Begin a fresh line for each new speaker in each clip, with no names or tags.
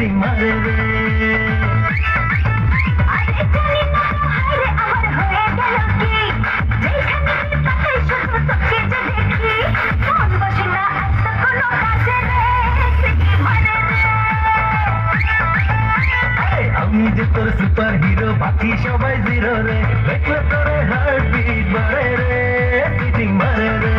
Sitting মারে রে। আমি যে তোর সুপার হিরো বাকি সবাই জিরো রে, দেখলে তোরে হার্ট বিট বাড়ে রে, সিটিং মারে রে।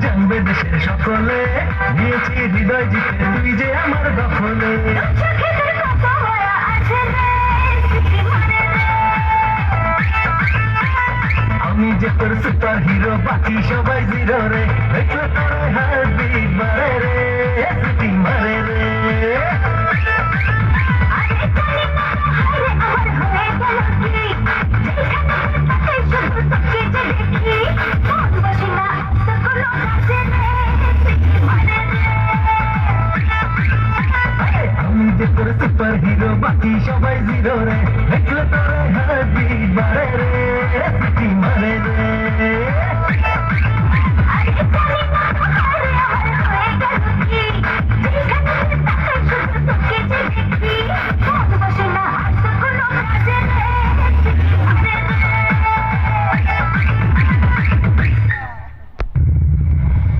জানবে দেশের সকলে, নিয়েছি হৃদয় জিতে তুই যে আমার দখলে। আমি যে তোর সুপার হিরো বাকি সবাই জিরো রে, দেখলে তোর হার্ট বিট বাড়ে রে, সিটিং মারে রে। আমি যে তোর সুপার হিরো বাকি সবাই জিরো রে,